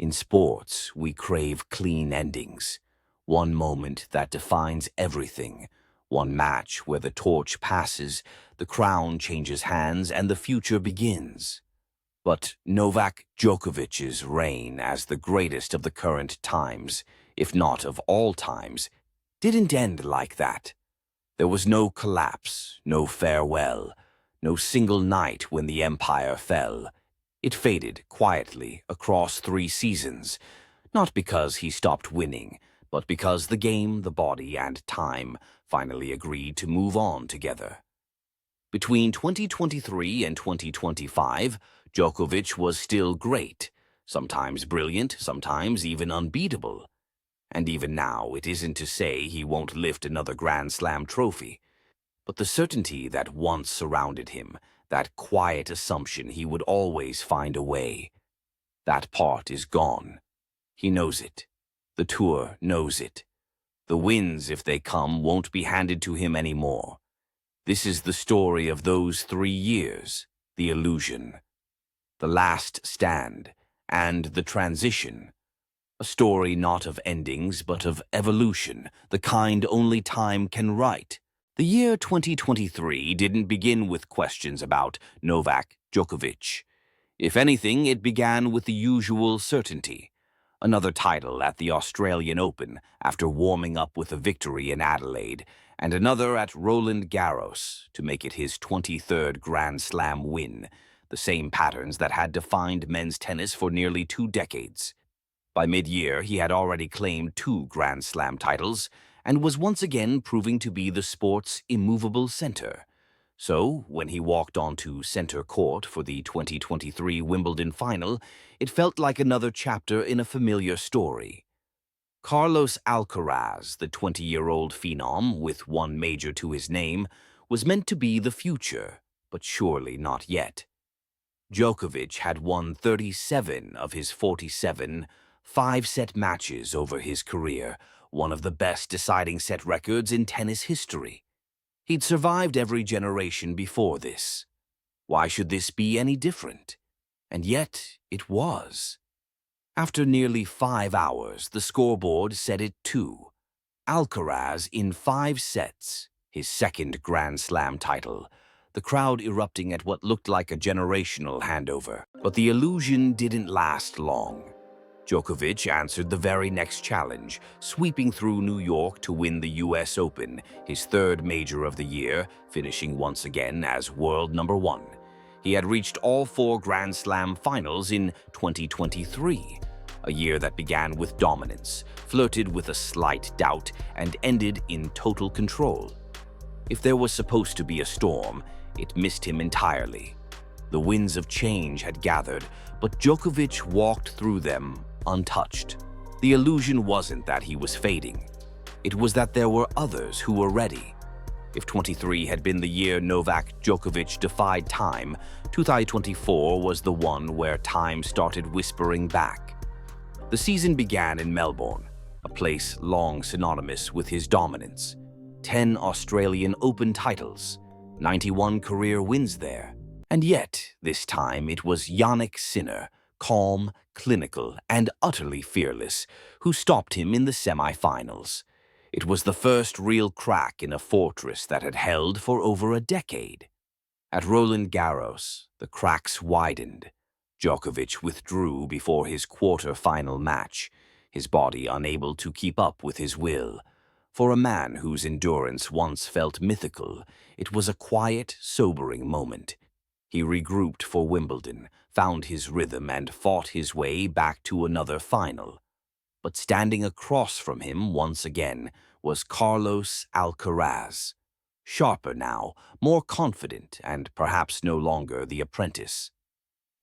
In sports, we crave clean endings. One moment that defines everything. One match where the torch passes, the crown changes hands, and the future begins. But Novak Djokovic's reign as the greatest of the current times, if not of all times, didn't end like that. There was no collapse, no farewell, no single night when the empire fell. It faded quietly across 3 seasons, not because he stopped winning, but because the game, the body, and time finally agreed to move on together. Between 2023 and 2025, Djokovic was still great, sometimes brilliant, sometimes even unbeatable. And even now, it isn't to say he won't lift another Grand Slam trophy. But the certainty that once surrounded him, that quiet assumption he would always find a way, that part is gone. He knows it. The tour knows it. The wins, if they come, won't be handed to him anymore. This is the story of those 3 years, the illusion, the last stand, and the transition. A story not of endings, but of evolution, the kind only time can write. The year 2023 didn't begin with questions about Novak Djokovic. If anything, it began with the usual certainty. Another title at the Australian Open after warming up with a victory in Adelaide, and another at Roland Garros to make it his 23rd Grand Slam win, the same patterns that had defined men's tennis for nearly 2 decades. By mid-year, he had already claimed 2 Grand Slam titles and was once again proving to be the sport's immovable center. So, when he walked onto center court for the 2023 Wimbledon final, it felt like another chapter in a familiar story. Carlos Alcaraz, the 20-year-old phenom with 1 major to his name, was meant to be the future, but surely not yet. Djokovic had won 37 of his 47 5-set matches over his career, one of the best deciding set records in tennis history. He'd survived every generation before this. Why should this be any different? And yet, it was. After nearly 5 hours, the scoreboard said it too. Alcaraz in 5 sets, his 2nd Grand Slam title, the crowd erupting at what looked like a generational handover. But the illusion didn't last long. Djokovic answered the very next challenge, sweeping through New York to win the US Open, his 3rd major of the year, finishing once again as world number 1. He had reached all 4 Grand Slam finals in 2023, a year that began with dominance, flirted with a slight doubt, and ended in total control. If there was supposed to be a storm, it missed him entirely. The winds of change had gathered, but Djokovic walked through them untouched. The illusion wasn't that he was fading. It was that there were others who were ready. If 23 had been the year Novak Djokovic defied time, 2024 was the one where time started whispering back. The season began in Melbourne, a place long synonymous with his dominance. 10 Australian Open titles, 91 career wins there. And yet, this time it was Jannik Sinner, calm, clinical, and utterly fearless, who stopped him in the semi-finals. It was the first real crack in a fortress that had held for over a decade. At Roland Garros, the cracks widened. Djokovic withdrew before his quarter-final match, his body unable to keep up with his will. For a man whose endurance once felt mythical, it was a quiet, sobering moment. He regrouped for Wimbledon, found his rhythm, and fought his way back to another final. But standing across from him once again was Carlos Alcaraz. Sharper now, more confident, and perhaps no longer the apprentice.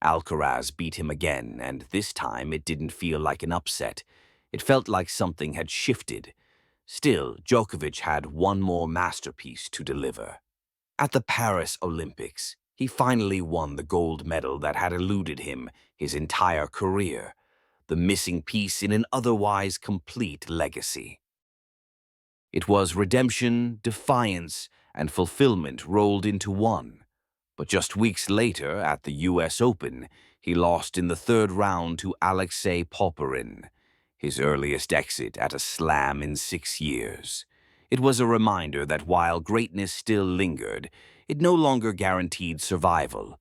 Alcaraz beat him again, and this time it didn't feel like an upset. It felt like something had shifted. Still, Djokovic had one more masterpiece to deliver. At the Paris Olympics, he finally won the gold medal that had eluded him his entire career, the missing piece in an otherwise complete legacy. It was redemption, defiance, and fulfillment rolled into one. But just weeks later, at the US Open, He lost in the third round to Alexei Popyrin, his earliest exit at a slam in 6 years. It was a reminder that while greatness still lingered, it no longer guaranteed survival.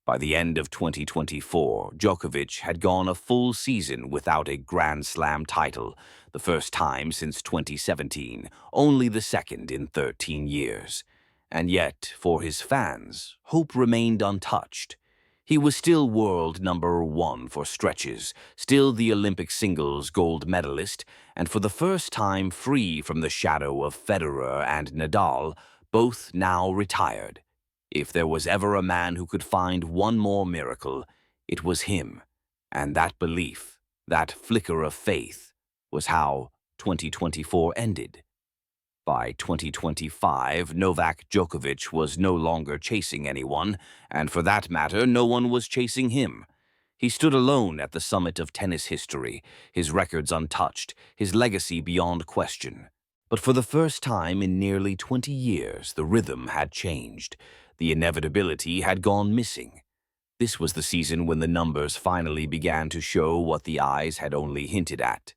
By the end of 2024, Djokovic had gone a full season without a Grand Slam title, the first time since 2017, only the second in 13 years. And yet, for his fans, hope remained untouched. He was still world number one for stretches, still the Olympic singles gold medalist, and for the first time free from the shadow of Federer and Nadal, both now retired. If there was ever a man who could find one more miracle, it was him. And that belief, that flicker of faith, was how 2024 ended. By 2025, Novak Djokovic was no longer chasing anyone, and for that matter, no one was chasing him. He stood alone at the summit of tennis history, his records untouched, his legacy beyond question. But for the first time in nearly 20 years, the rhythm had changed. The inevitability had gone missing. This was the season when the numbers finally began to show what the eyes had only hinted at.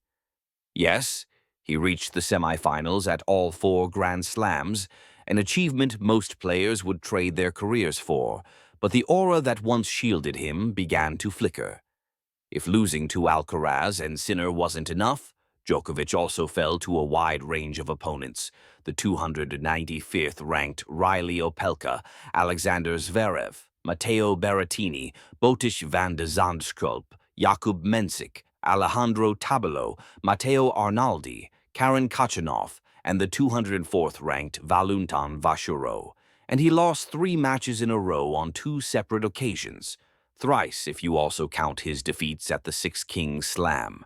Yes, he reached the semifinals at all 4 Grand Slams, an achievement most players would trade their careers for, but the aura that once shielded him began to flicker. If losing to Alcaraz and Sinner wasn't enough, Djokovic also fell to a wide range of opponents: the 295th-ranked Riley Opelka, Alexander Zverev, Matteo Berrettini, Botis van de Zandschulp, Jakub Mensik, Alejandro Tabilo, Matteo Arnaldi, Karen Khachanov, and the 204th-ranked Valentin Vacherot. And he lost 3 matches in a row on 2 separate occasions, thrice if you also count his defeats at the Six Kings Slam.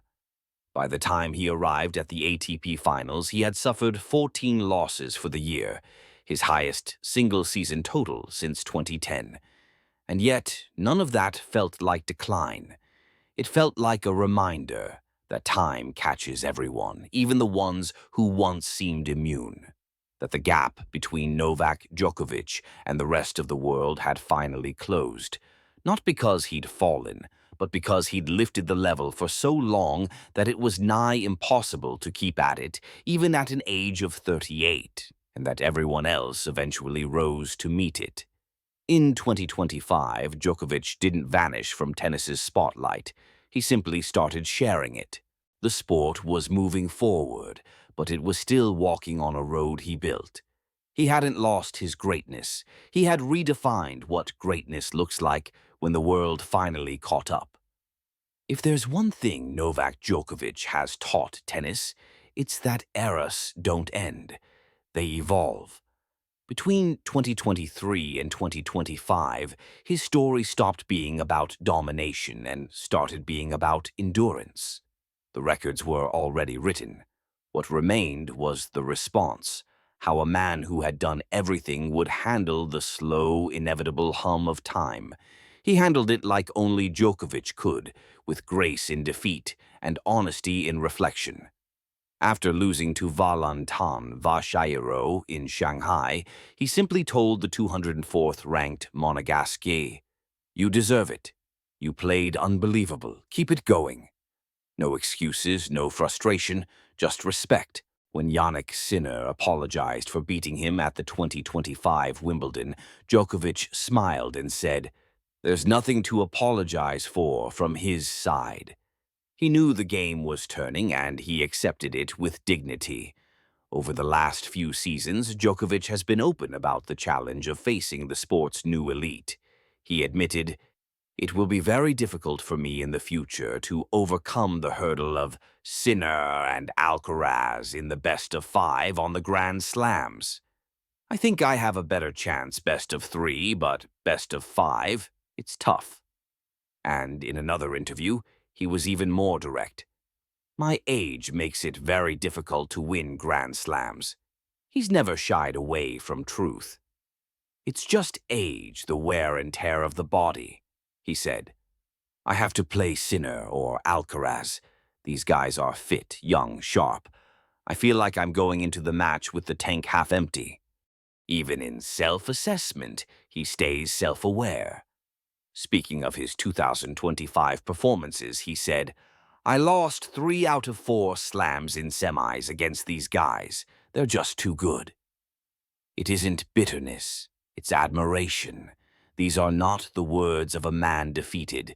By the time he arrived at the ATP Finals, he had suffered 14 losses for the year, his highest single-season total since 2010. And yet, none of that felt like decline. It felt like a reminder that time catches everyone, even the ones who once seemed immune. That the gap between Novak Djokovic and the rest of the world had finally closed. Not because he'd fallen, but because he'd lifted the level for so long that it was nigh impossible to keep at it, even at an age of 38, and that everyone else eventually rose to meet it. In 2025, Djokovic didn't vanish from tennis's spotlight. He simply started sharing it. The sport was moving forward, but it was still walking on a road he built. He hadn't lost his greatness. He had redefined what greatness looks like when the world finally caught up. If there's one thing Novak Djokovic has taught tennis, it's that eras don't end. They evolve. Between 2023 and 2025, his story stopped being about domination and started being about endurance. The records were already written. What remained was the response, how a man who had done everything would handle the slow, inevitable hum of time. He handled it like only Djokovic could, with grace in defeat and honesty in reflection. After losing to Valentin Vacherot in Shanghai, he simply told the 204th-ranked Monegasque, "You deserve it. You played unbelievable. Keep it going." No excuses, no frustration, just respect. When Jannik Sinner apologized for beating him at the 2025 Wimbledon, Djokovic smiled and said, "There's nothing to apologize for from his side." He knew the game was turning, and he accepted it with dignity. Over the last few seasons, Djokovic has been open about the challenge of facing the sport's new elite. He admitted, "It will be very difficult for me in the future to overcome the hurdle of Sinner and Alcaraz in the best of 5 on the Grand Slams. I think I have a better chance best of 3, but best of 5, it's tough." And in another interview, he was even more direct. "My age makes it very difficult to win Grand Slams." He's never shied away from truth. "It's just age, the wear and tear of the body," he said. "I have to play Sinner or Alcaraz. These guys are fit, young, sharp. I feel like I'm going into the match with the tank half empty." Even in self-assessment, he stays self-aware. Speaking of his 2025 performances, he said, "I lost 3 out of 4 slams in semis against these guys. They're just too good." It isn't bitterness, it's admiration. These are not the words of a man defeated.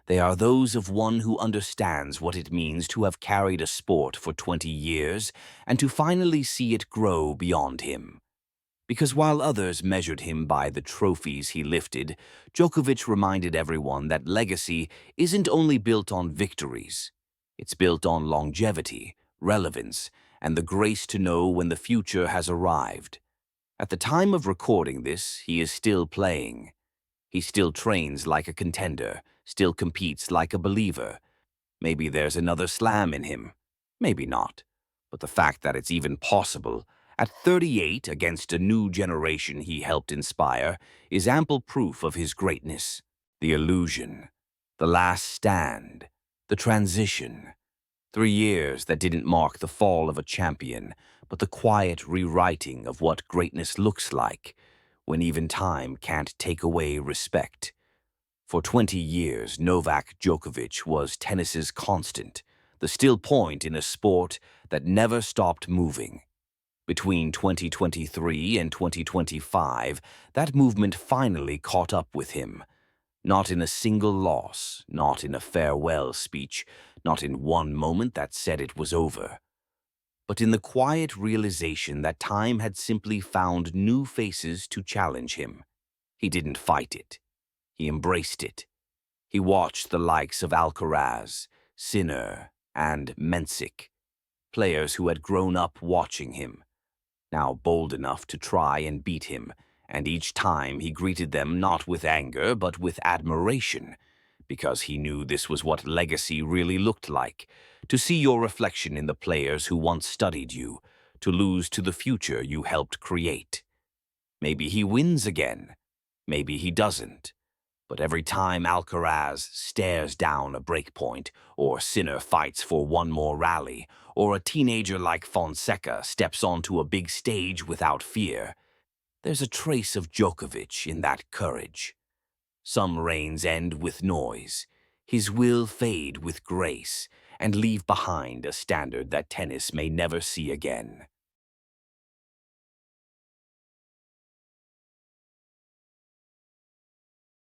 They are those of one who understands what it means to have carried a sport for 20 years and to finally see it grow beyond him. Because while others measured him by the trophies he lifted, Djokovic reminded everyone that legacy isn't only built on victories. It's built on longevity, relevance, and the grace to know when the future has arrived. At the time of recording this, he is still playing. He still trains like a contender, still competes like a believer. Maybe there's another slam in him. Maybe not. But the fact that it's even possible, at 38 against a new generation he helped inspire, is ample proof of his greatness. The illusion, the last stand, the transition. 3 years that didn't mark the fall of a champion, but the quiet rewriting of what greatness looks like, when even time can't take away respect. For 20 years, Novak Djokovic was tennis's constant, the still point in a sport that never stopped moving. Between 2023 and 2025, that movement finally caught up with him. Not in a single loss, not in a farewell speech, not in one moment that said it was over, but in the quiet realization that time had simply found new faces to challenge him. He didn't fight it. He embraced it. He watched the likes of Alcaraz, Sinner, and Mensik, players who had grown up watching him, now bold enough to try and beat him, and each time he greeted them not with anger but with admiration, because he knew this was what legacy really looked like, to see your reflection in the players who once studied you, to lose to the future you helped create. Maybe he wins again, maybe he doesn't. But every time Alcaraz stares down a breakpoint, or Sinner fights for one more rally, or a teenager like Fonseca steps onto a big stage without fear, there's a trace of Djokovic in that courage. Some reigns end with noise, his will fade with grace, and leave behind a standard that tennis may never see again.